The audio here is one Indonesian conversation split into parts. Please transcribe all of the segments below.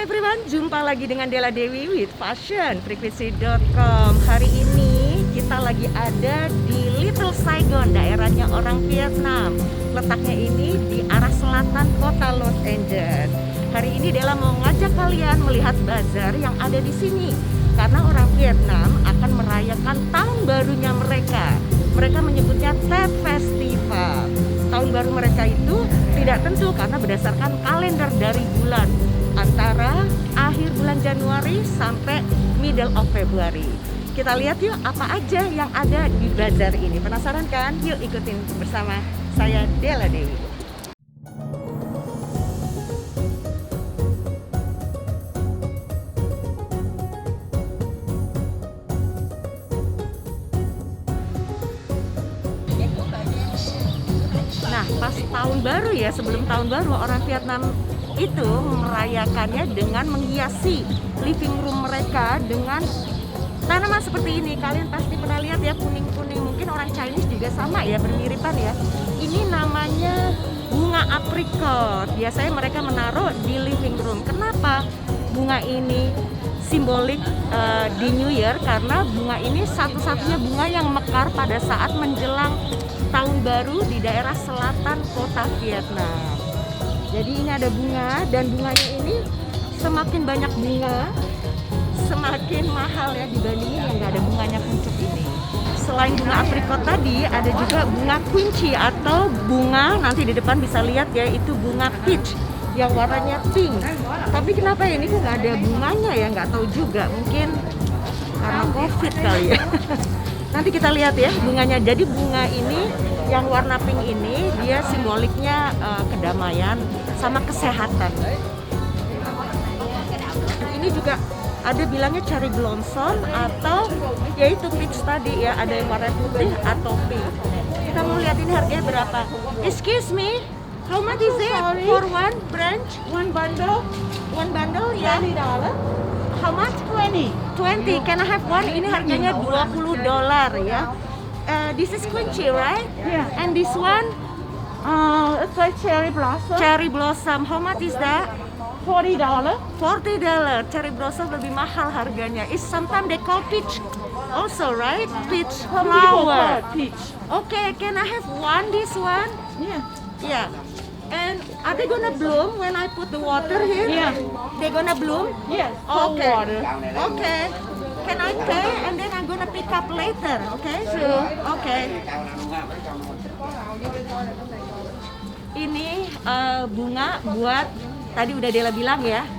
everyone, jumpa lagi dengan Della Dewi with fashionfrequency.com. Hari ini kita lagi ada di Little Saigon, daerahnya orang Vietnam. Letaknya ini di arah selatan kota Los Angeles. Hari ini Della mau ngajak kalian melihat bazar yang ada di sini. Karena orang Vietnam akan merayakan tahun barunya mereka. Mereka menyebutnya Tet Festival. Tahun baru mereka itu tidak tentu karena berdasarkan kalender dari bulan, antara akhir bulan Januari sampai middle of February. Kita lihat yuk apa aja yang ada di bazar ini. Penasaran kan? Yuk ikutin bersama saya Della Dewi. Nah, pas tahun baru ya, sebelum tahun baru orang Vietnam itu merayakannya dengan menghiasi living room mereka dengan tanaman seperti ini. Kalian pasti pernah lihat ya, kuning-kuning. Mungkin orang Chinese juga sama ya, bermiripan ya. Ini namanya bunga aprikot. Biasanya mereka menaruh di living room. Kenapa bunga ini simbolik di New Year? Karena bunga ini satu-satunya bunga yang mekar pada saat menjelang tahun baru di daerah selatan kota Vietnam. Jadi ini ada bunga, dan bunganya ini semakin banyak bunga semakin mahal ya dibandingin yang nggak ada bunganya kuncup ini. Selain bunga aprikot tadi, ada juga bunga kunci atau bunga, nanti di depan bisa lihat ya, itu bunga peach yang warnanya pink. Tapi kenapa ya ini kok nggak ada bunganya ya, nggak tahu juga, mungkin karena COVID kali ya. Nanti kita lihat ya bunganya. Jadi bunga ini yang warna pink ini dia simboliknya kedamaian sama kesehatan. Ini juga ada bilangnya cherry blossom atau yaitu peach tadi ya, ada yang warna putih atau pink. Kita mau lihat ini harganya berapa. Excuse me, how much is it for one branch, one bundle? One bundle ya? $20. How much? 20. Can I have one? Ini harganya $20 ya. This is kunci, right? Yeah. And this one? It's like cherry blossom. Cherry blossom. How much is that? $40. $40. Cherry blossom lebih mahal harganya. Is sometimes they call peach also, right? Peach Some people call flower. it peach. Okay, can I have one? This one? Yeah. Yeah. And are they gonna bloom when I put the water here? Yeah. They're gonna bloom? Yes. Cold Okay. water. Okay. Can I pay and then I'm gonna pick up later? Okay? Sure. Okay. Ini bunga buat, tadi udah Della bilang ya,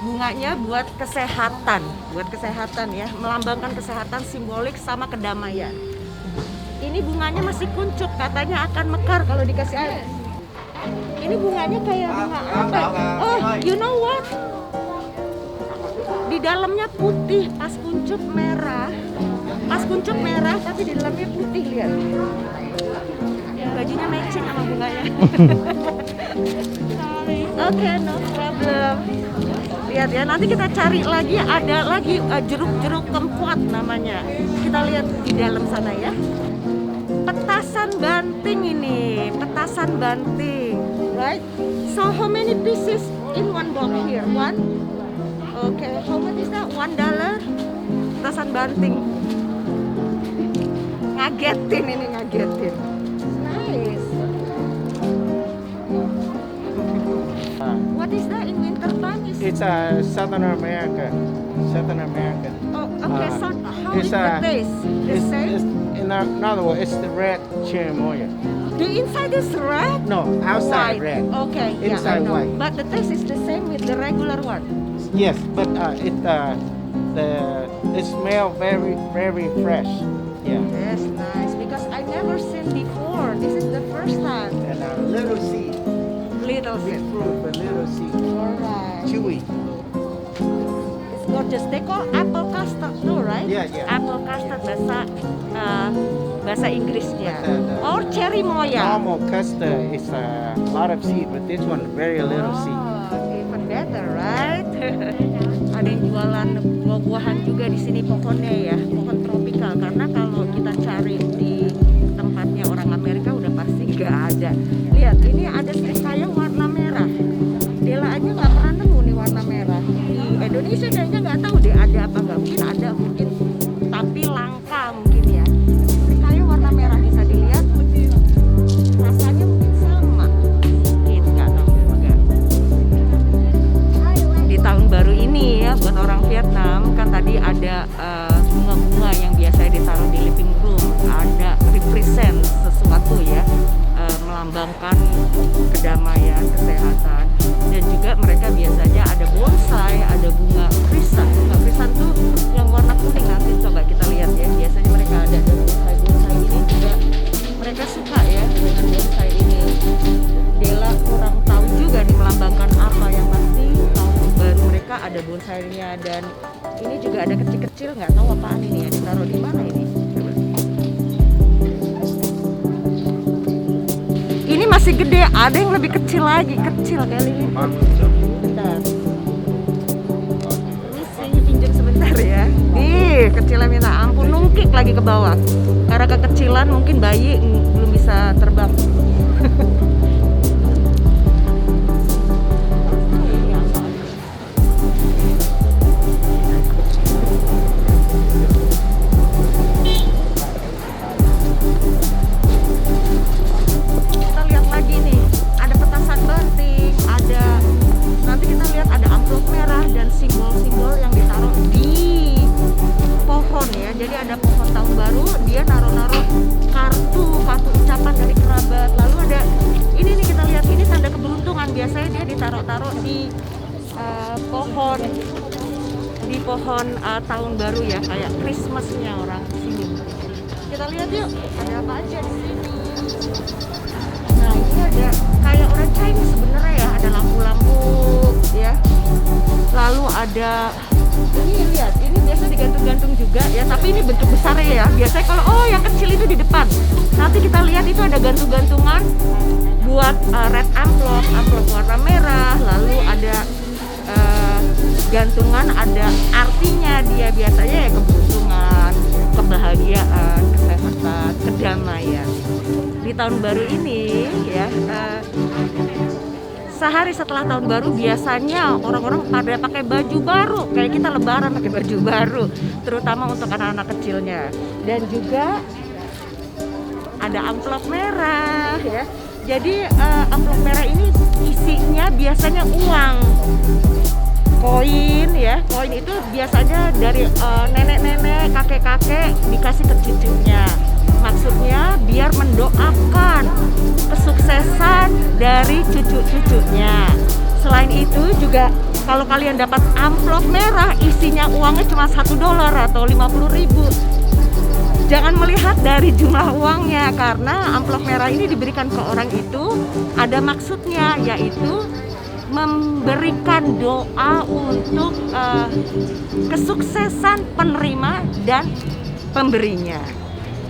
bunganya buat kesehatan ya, melambangkan kesehatan, simbolik sama kedamaian. Ini bunganya masih kuncup, katanya akan mekar kalau dikasih air. Ini bunganya kayak bunga apa? Oh, you know what? Di dalamnya putih, pas kuncup merah. Pas kuncup merah, tapi di dalamnya putih, lihat. Bajunya matching sama bunganya. Oke, no problem. Lihat ya, nanti kita cari lagi, ada lagi jeruk-jeruk kumquat namanya. Kita lihat di dalam sana ya. Petasan banting ini, petasan banting, right? So how many pieces in one box here? One? Okay, how much is that? $1? Petasan banting. Ngagetin ini, ngagetin. Nice. What is that in winter time? It's Southern America. Southern America. Oh, okay. So how is it's, the taste? The same? in other words, it's the red cherimoya. The inside is red? No, outside White. red. Okay, yeah, I Inside know. white. But the taste is the same with the regular one. Yes, but it smells very fresh. Yeah. Yes, nice. Because I never seen before. This is the first time. And a little seed, Little big bit. fruit, but little seed, Alright. chewy. It's gorgeous. They call apple custard too, right? Yeah, yeah. Apple custard bahasa Inggrisnya. But, Or cherry moya. Normal custard is a lot of seed, but this one very little seed. Oh, even better, right? Ada yang jualan buah-buahan juga di sini, pohonnya ya, pohon tropikal. Karena kalau kita cari di tempatnya orang Amerika udah pasti nggak ada. Lihat, ini ada serikaya warna merah. Della aja nggak pernah nemu nih warna merah. Vietnam kan tadi ada bunga-bunga yang biasanya ditaruh di living room, ada represent sesuatu ya, melambangkan kedamaian, kesehatan, dan juga mereka biasanya ada bonsai, ada bunga krisan. Bunga krisan tuh yang warna kuning, nanti coba kita lihat ya. Biasanya mereka ada bonsai ini juga mereka suka ya dengan bonsai ini. Dela kurang tahu juga nih melambangkan apa, yang pasti tahun baru mereka ada bonsainya, dan ini juga ada kecil-kecil, nggak tahu apaan ini ya, ditaruh di mana ini. Coba. Ini masih gede, ada yang lebih kecil lagi, kecil kali ini. Bentar. Ini sih pinjam sebentar ya. Nih, kecilnya minta ampun, nungkik lagi ke bawah. Karena kekecilan mungkin bayi belum bisa terbang. Kita lihat lagi nih, ada petasan banting, ada nanti kita lihat ada amplop merah dan simbol-simbol yang ditaruh di pohon ya. Jadi ada pohon tahun baru, dia naruh-naruh kartu ucapan dari kerabat. Lalu ada ini nih, kita lihat ini tanda keberuntungan, biasanya dia ditaruh-taruh di pohon tahun baru ya, kayak Christmasnya orang sini. Kita lihat yuk, ada apa aja di sini. Nah ini ada kayak orang Chinese sebenarnya ya, ada lampu-lampu ya. Lalu ada ini, lihat, ini biasa digantung-gantung juga ya, tapi ini bentuk besarnya ya. Biasanya kalau yang kecil itu di depan. Nanti kita lihat itu ada gantung-gantungan buat red amplop warna merah. Lalu ada gantungan, ada artinya dia biasanya ya keberuntungan, kebahagiaan, kesehatan, kedamaian. Di tahun baru ini ya, sehari setelah tahun baru biasanya orang-orang pada pakai baju baru, kayak kita lebaran pakai baju baru, terutama untuk anak-anak kecilnya. Dan juga ada amplop merah ya. Jadi amplop merah ini isinya biasanya uang, koin ya. Koin itu biasanya dari nenek-nenek, kakek-kakek dikasih ke cucunya. Maksudnya biar mendoakan kesuksesan dari cucu-cucunya. Selain itu juga kalau kalian dapat amplop merah isinya uangnya cuma $1 atau 50.000, jangan melihat dari jumlah uangnya, karena amplop merah ini diberikan ke orang itu ada maksudnya, yaitu memberikan doa untuk kesuksesan penerima dan pemberinya.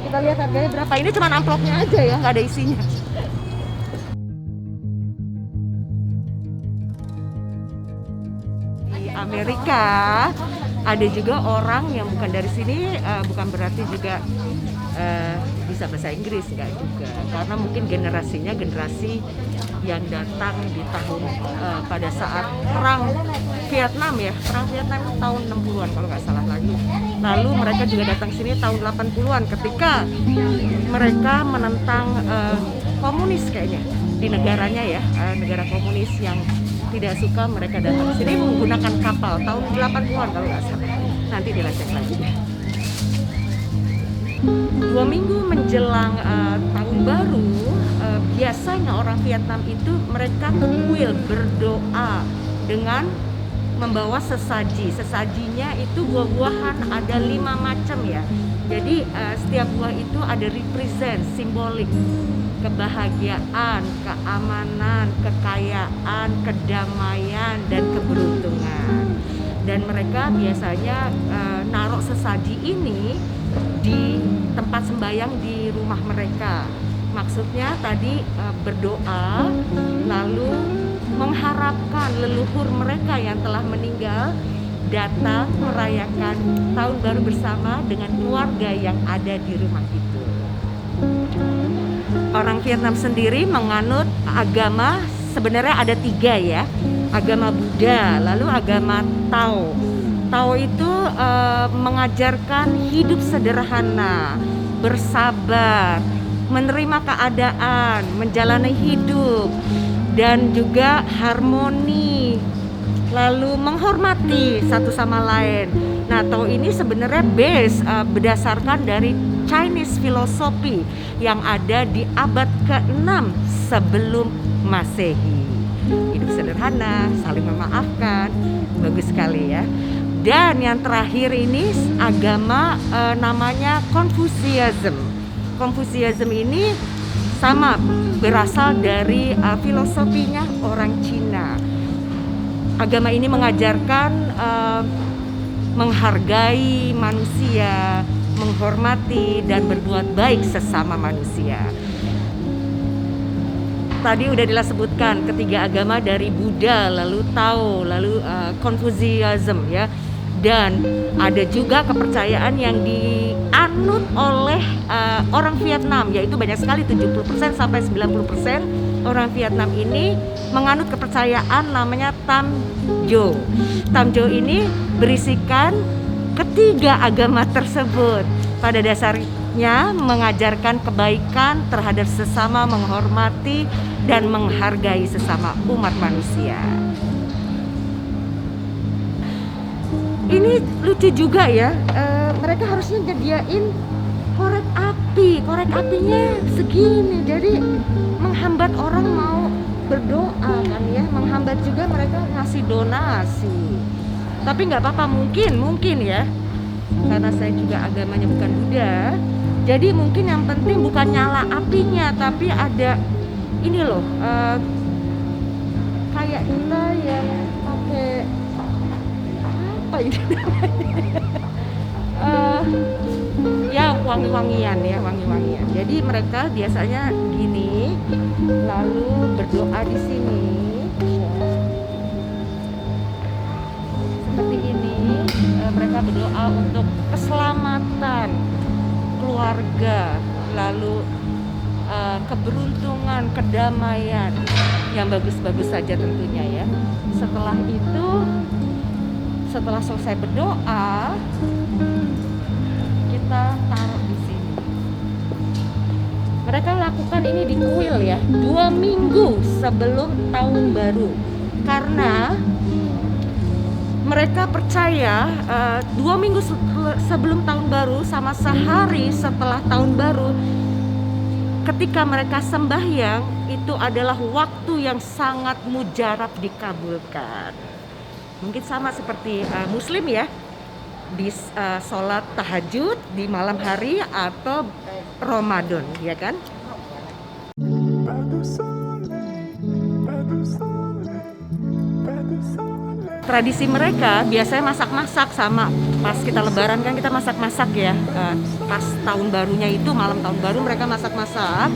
Kita lihat harganya berapa. Ini cuma amplopnya aja ya, nggak ada isinya. Di Amerika ada juga orang yang bukan dari sini, bukan berarti juga bisa bahasa Inggris, enggak juga, karena mungkin generasinya generasi yang datang di tahun pada saat perang Vietnam ya, perang Vietnam tahun 60-an kalau nggak salah lagi. Lalu mereka juga datang sini tahun 80-an ketika mereka menentang komunis kayaknya di negaranya ya, negara komunis yang tidak suka, mereka datang sini menggunakan kapal tahun 80-an kalau nggak salah. Nanti dilacak lagi. 2 minggu menjelang tahun baru, biasanya orang Vietnam itu mereka kuil berdoa dengan membawa sesaji. Sesajinya itu buah-buahan, ada 5 macam ya. Jadi setiap buah itu ada represent, simbolik kebahagiaan, keamanan, kekayaan, kedamaian, dan keberuntungan. Dan mereka biasanya naruh sesaji ini di tempat sembahyang di rumah mereka. Maksudnya tadi berdoa, lalu mengharapkan leluhur mereka yang telah meninggal datang merayakan tahun baru bersama dengan keluarga yang ada di rumah itu. Orang Vietnam sendiri menganut agama, sebenarnya ada 3 ya, agama Buddha, lalu agama Tao. Tao itu mengajarkan hidup sederhana, bersabar, menerima keadaan, menjalani hidup, dan juga harmoni. lalu menghormati satu sama lain. Nah, Tao ini sebenarnya berdasarkan dari Chinese philosophy yang ada di abad ke-6 sebelum Masehi. Hidup sederhana, saling memaafkan, bagus sekali ya. Dan yang terakhir ini agama namanya Confucianism. Confucianism ini sama berasal dari filosofinya orang Cina. Agama ini mengajarkan menghargai manusia, menghormati dan berbuat baik sesama manusia. Tadi udah disebutkan ketiga agama dari Buddha, lalu Tao, lalu Confucianism ya. Dan ada juga kepercayaan yang dianut oleh orang Vietnam, yaitu banyak sekali 70% sampai 90% orang Vietnam ini menganut kepercayaan namanya Tam Jo. Tam Jo ini berisikan ketiga agama tersebut. Pada dasarnya mengajarkan kebaikan terhadap sesama, menghormati dan menghargai sesama umat manusia. Ini lucu juga ya, mereka harusnya nyediain korek api. Korek apinya segini, jadi menghambat orang mau berdoa kan ya, menghambat juga mereka ngasih donasi. Tapi nggak apa-apa, mungkin ya, karena saya juga agamanya bukan Buddha, jadi mungkin yang penting bukan nyala apinya, tapi ada ini loh, kayak kita yang pakai apa ini ya wangi-wangian ya, wangi-wangian. Jadi mereka biasanya gini, lalu berdoa di sini seperti ini. Mereka berdoa untuk keselamatan keluarga, lalu keberuntungan, kedamaian yang bagus-bagus saja tentunya ya. Setelah itu, setelah selesai berdoa, kita taruh di sini. Mereka lakukan ini di kuil ya, 2 minggu sebelum tahun baru, karena mereka percaya 2 minggu sebelum tahun baru sama sehari setelah tahun baru, ketika mereka sembahyang itu adalah waktu yang sangat mujarab dikabulkan. Mungkin sama seperti Muslim ya, di sholat tahajud di malam hari atau Ramadan, ya kan? Tradisi mereka biasanya masak-masak, sama pas kita lebaran kan kita masak-masak ya. Pas tahun barunya itu, malam tahun baru mereka masak-masak.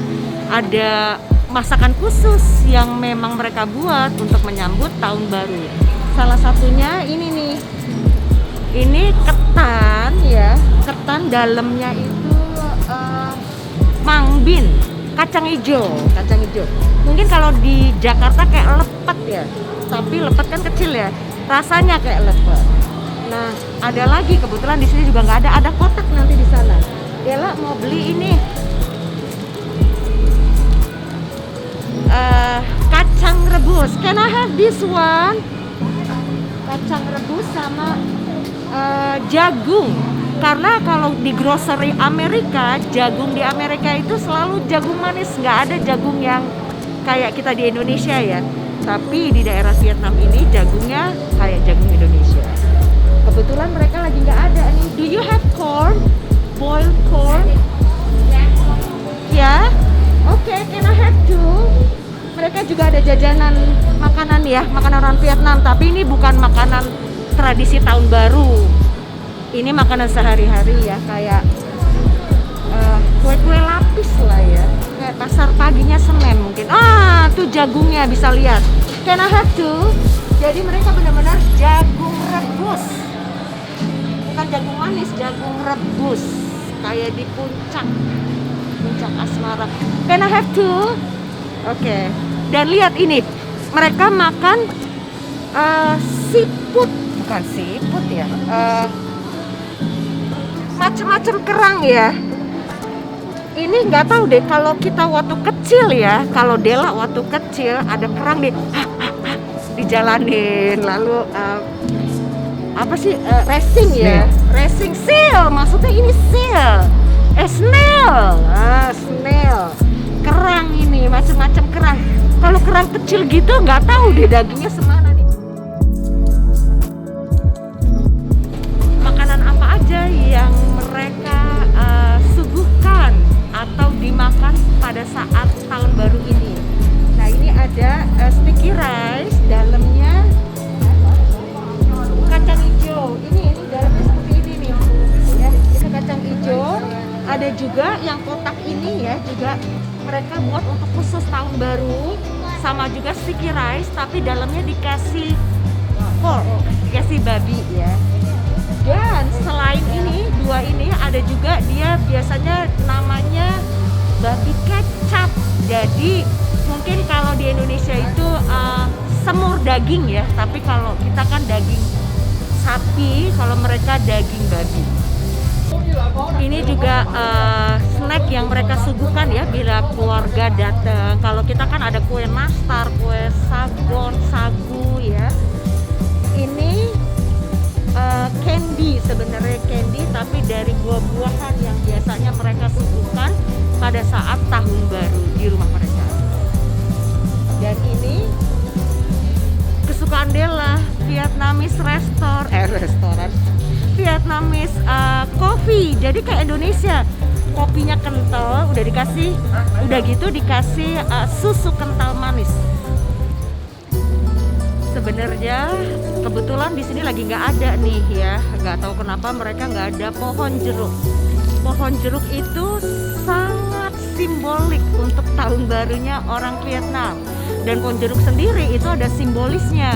Ada masakan khusus yang memang mereka buat untuk menyambut tahun baru. Salah satunya ini nih, ini ketan ya, ketan dalamnya itu mangbin, kacang hijau. Mungkin kalau di Jakarta kayak lepet ya, tapi lepet kan kecil ya, rasanya kayak lepet. Nah, ada lagi kebetulan di sini juga nggak ada kotak nanti di sana. Dela mau beli ini kacang rebus. Can I have this one? Kacang rebus sama jagung. Karena kalau di grocery Amerika, jagung di Amerika itu selalu jagung manis, nggak ada jagung yang kayak kita di Indonesia ya. Tapi di daerah Vietnam ini jagungnya kayak jagung Indonesia. Kebetulan mereka lagi nggak ada nih. Do you have corn? Boiled corn? Ya? Oke, can I have two? Mereka juga ada jajanan makanan ya, makanan orang Vietnam, tapi ini bukan makanan tradisi tahun baru. Ini makanan sehari-hari ya, kayak kue-kue lapis lah ya, kayak pasar paginya Senin mungkin. Tuh jagungnya bisa lihat. Can I have two? Jadi mereka benar-benar jagung rebus, bukan jagung manis, jagung rebus, kayak di puncak asmara. Can I have two? Oke. Dan lihat ini, mereka makan siput, bukan siput ya, macam-macam kerang ya. Ini nggak tahu deh, kalau kita waktu kecil ya, kalau Dela waktu kecil ada kerang di dijalanin. Lalu apa sih racing ya? Racing seal, maksudnya ini seal. Snail, snail. Kerang ini, macam-macam kerang. Kalau kerang kecil gitu nggak tahu deh dagingnya semana nih. Makanan apa aja yang mereka suguhkan atau dimakan pada saat tahun baru ini? Nah, ini ada sticky rice, dalamnya kacang hijau. Ini dalamnya seperti ini nih. Ya, itu kacang hijau. Ada juga yang kotak ini ya, juga mereka buat untuk khusus tahun baru. Sama juga sticky rice, tapi dalamnya dikasih pork, dikasih babi ya. Dan selain ini, dua ini ada juga dia biasanya namanya babi kecap. Jadi mungkin kalau di Indonesia itu semur daging ya, tapi kalau kita kan daging sapi, kalau mereka daging babi. Ini juga snack yang mereka suguhkan ya bila keluarga datang. Kalau kita kan ada kue nastar, kue sagon, sagu ya. Ini candy, sebenarnya candy tapi dari buah-buahan yang biasanya mereka suguhkan pada saat tahun baru di rumah mereka. Dan ini kesukaan Della, Vietnamese restoran Vietnamese coffee. Jadi kayak Indonesia, kopinya kental, udah gitu dikasih susu kental manis. Sebenarnya kebetulan di sini lagi nggak ada nih ya, nggak tahu kenapa mereka nggak ada pohon jeruk. Pohon jeruk itu sangat simbolik untuk tahun barunya orang Vietnam. Dan pohon jeruk sendiri itu ada simbolisnya.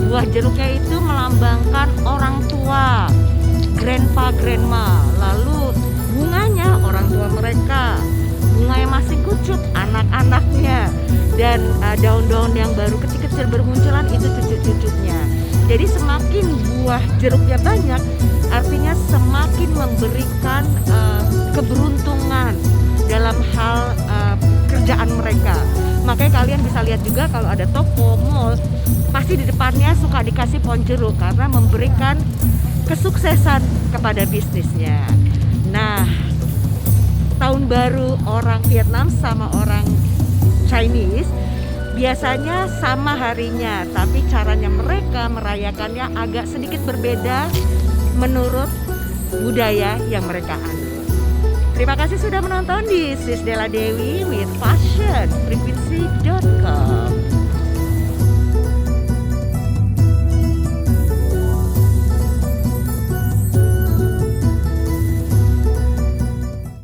Buah jeruknya itu melambangkan orang tua, grandpa, grandma. Lalu bunganya orang tua mereka, bunga yang masih kucut anak-anaknya. Dan daun-daun yang baru kecil-kecil bermunculan itu cucu-cucunya. Jadi semakin buah jeruknya banyak, artinya semakin memberikan keberuntungan dalam hal kerjaan mereka. Makanya kalian bisa lihat juga kalau ada toko, mall, pasti di depannya suka dikasih pohon jeruk karena memberikan kesuksesan kepada bisnisnya. Nah, tahun baru orang Vietnam sama orang Chinese biasanya sama harinya, tapi caranya mereka merayakannya agak sedikit berbeda menurut budaya yang mereka anut. Terima kasih sudah menonton di Sis Della Dewi with Fashion Frequency.com.